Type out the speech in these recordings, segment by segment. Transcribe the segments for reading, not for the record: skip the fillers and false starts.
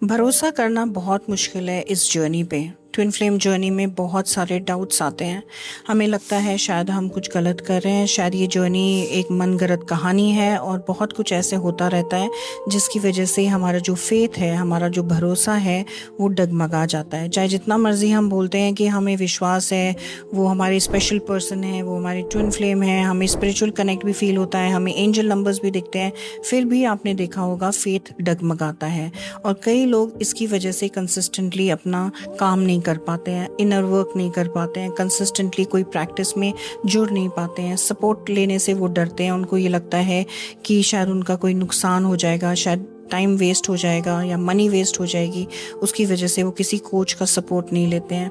भरोसा करना बहुत मुश्किल है इस जर्नी पे। ट्विन फ्लेम जर्नी में बहुत सारे डाउट्स आते हैं। हमें लगता है शायद हम कुछ गलत कर रहे हैं, शायद ये जर्नी एक मनगढ़ंत कहानी है और बहुत कुछ ऐसे होता रहता है जिसकी वजह से हमारा जो फेथ है, हमारा जो भरोसा है वो डगमगा जाता है। चाहे जितना मर्जी हम बोलते हैं कि हमें विश्वास है, वो हमारे स्पेशल पर्सन है, वो हमारी ट्विन फ्लेम है, हमें स्पिरिचुअल कनेक्ट भी फील होता है, हमें एंजल नंबर्स भी दिखते हैं, फिर भी आपने देखा होगा फेथ डगमगाता है। और कई लोग इसकी वजह से कंसिस्टेंटली अपना काम नहीं कर पाते हैं, इनर वर्क नहीं कर पाते हैं, कंसिस्टेंटली कोई प्रैक्टिस में जुड़ नहीं पाते हैं। सपोर्ट लेने से वो डरते हैं, उनको ये लगता है कि शायद उनका कोई नुकसान हो जाएगा, शायद टाइम वेस्ट हो जाएगा या मनी वेस्ट हो जाएगी, उसकी वजह से वो किसी कोच का सपोर्ट नहीं लेते हैं।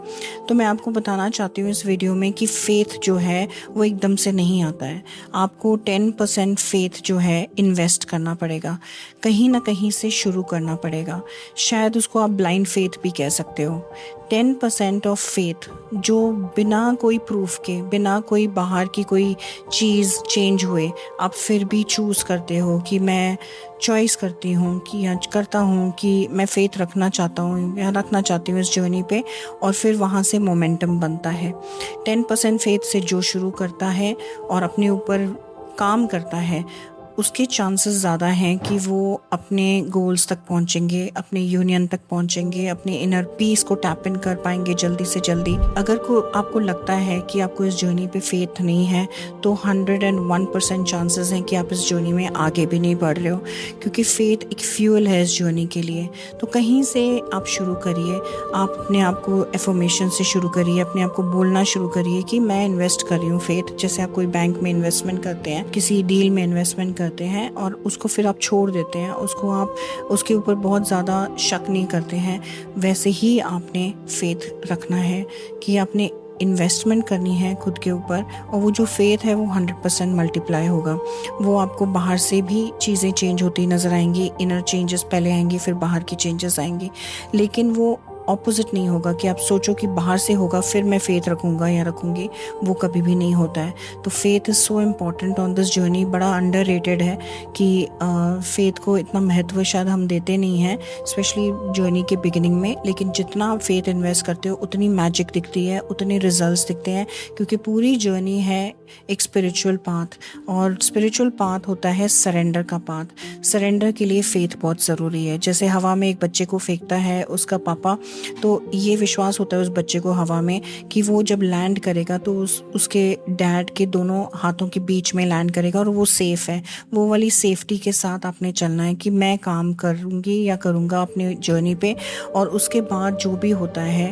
तो मैं आपको बताना चाहती हूँ इस वीडियो में कि फेथ जो है वो एकदम से नहीं आता है। आपको 10% फेथ जो है इन्वेस्ट करना पड़ेगा, कहीं ना कहीं से शुरू करना पड़ेगा। शायद उसको आप ब्लाइंड फेथ भी कह सकते हो। 10% ऑफ फेथ जो बिना कोई प्रूफ के, बिना कोई बाहर की कोई चीज़ चेंज हुए आप फिर भी चूज़ करते हो कि मैं चॉइस करती हूँ कि या करता हूँ कि मैं फेथ रखना चाहता हूँ या रखना चाहती हूँ इस जर्नी पे, और फिर वहाँ से मोमेंटम बनता है। 10% फेथ से जो शुरू करता है और अपने ऊपर काम करता है, उसके चांसेस ज़्यादा हैं कि वो अपने गोल्स तक पहुंचेंगे, अपने यूनियन तक पहुंचेंगे, अपने इनर पीस को टैप इन कर पाएंगे जल्दी से जल्दी। अगर आपको लगता है कि आपको इस जर्नी पे फेथ नहीं है, तो 101% चांसेस हैं कि आप इस जर्नी में आगे भी नहीं बढ़ रहे हो, क्योंकि फेथ एक फ्यूल है इस जर्नी के लिए। तो कहीं से आप शुरू करिए, आप अपने आप को एफर्मेशन से शुरू करिए, अपने आप को बोलना शुरू करिए कि मैं इन्वेस्ट कर रही हूँ फेथ। जैसे आप कोई बैंक में इन्वेस्टमेंट करते हैं, किसी डील में इन्वेस्टमेंट करते हैं और उसको फिर आप छोड़ देते हैं, उसको आप उसके ऊपर बहुत ज़्यादा शक नहीं करते हैं, वैसे ही आपने फेथ रखना है कि आपने इन्वेस्टमेंट करनी है खुद के ऊपर, और वो जो फेथ है वो 100% मल्टीप्लाई होगा। वो आपको बाहर से भी चीज़ें चेंज होती नज़र आएंगी, इनर चेंजेस पहले आएंगी फिर बाहर की चेंजेस आएंगी, लेकिन वो ऑपोजिट नहीं होगा कि आप सोचो कि बाहर से होगा फिर मैं फेथ रखूंगा या रखूंगी, वो कभी भी नहीं होता है। तो faith is so important on this journey. बड़ा अंडररेटेड है कि फेथ को इतना महत्व शायद हम देते नहीं हैं, स्पेशली जर्नी के बिगिनिंग में। लेकिन जितना आप फेथ इन्वेस्ट करते हो उतनी मैजिक दिखती है, उतने रिजल्ट्स दिखते हैं, क्योंकि पूरी जर्नी है एक स्पिरिचुअल पाथ, और स्पिरिचुअल पाथ होता है सरेंडर का पाथ। सरेंडर के लिए फेथ बहुत ज़रूरी है। जैसे हवा में एक बच्चे को फेंकता है उसका पापा, तो ये विश्वास होता है उस बच्चे को हवा में कि वो जब लैंड करेगा तो उसके डैड के दोनों हाथों के बीच में लैंड करेगा और वो सेफ है। वो वाली सेफ्टी के साथ आपने चलना है कि मैं काम करूँगी या करूँगा अपनी जर्नी पे, और उसके बाद जो भी होता है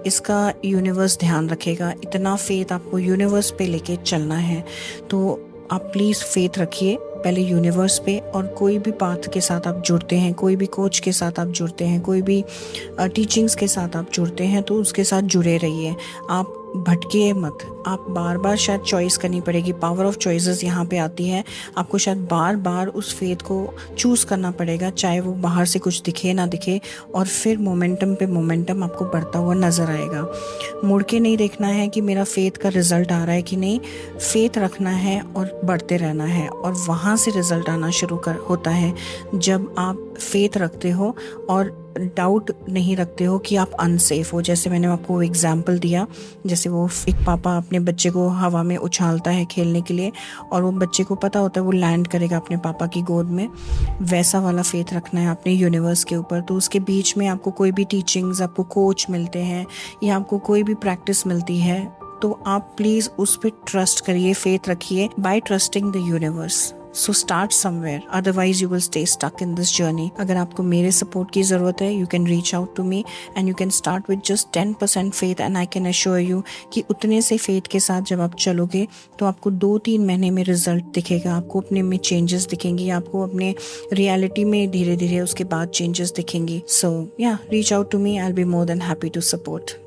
इसका यूनिवर्स ध्यान रखेगा। इतना फेथ आपको यूनिवर्स पे लेके चलना है। तो आप प्लीज़ फेथ रखिए पहले यूनिवर्स पे, और कोई भी पाथ के साथ आप जुड़ते हैं, कोई भी कोच के साथ आप जुड़ते हैं, कोई भी टीचिंग्स के साथ आप जुड़ते हैं, तो उसके साथ जुड़े रहिए। आप भटकिए मत। आप बार बार शायद चॉइस करनी पड़ेगी, पावर ऑफ चॉइसेस यहाँ पे आती है। आपको शायद बार बार उस फेथ को चूज़ करना पड़ेगा, चाहे वो बाहर से कुछ दिखे ना दिखे, और फिर मोमेंटम पे मोमेंटम आपको बढ़ता हुआ नज़र आएगा। मुड़ के नहीं देखना है कि मेरा फेथ का रिजल्ट आ रहा है कि नहीं, फेथ रखना है और बढ़ते रहना है, और वहाँ से रिजल्ट आना शुरू होता है जब आप फेथ रखते हो और डाउट नहीं रखते हो कि आप अनसेफ हो। जैसे मैंने आपको एग्जाम्पल दिया, जैसे वो एक पापा अपने बच्चे को हवा में उछालता है खेलने के लिए, और वो बच्चे को पता होता है वो लैंड करेगा अपने पापा की गोद में, वैसा वाला फेथ रखना है अपने यूनिवर्स के ऊपर। तो उसके बीच में आपको कोई भी टीचिंग्स, आपको कोच मिलते हैं या आपको कोई भी प्रैक्टिस मिलती है, तो आप प्लीज़ उस पर ट्रस्ट करिए, फेथ रखिए by trusting the universe. So start somewhere, otherwise you will stay stuck in this journey. अगर आपको मेरे सपोर्ट की ज़रूरत है, you can reach out to me and you can start with just 10% faith, and I can assure you कि उतने से faith के साथ जब आप चलोगे तो आपको 2-3 महीने में रिजल्ट दिखेगा, आपको अपने में चेंजेस दिखेंगी, आपको अपने रियलिटी में धीरे धीरे उसके बाद चेंजेस दिखेंगी। So yeah reach out to me, I will be more than happy to support.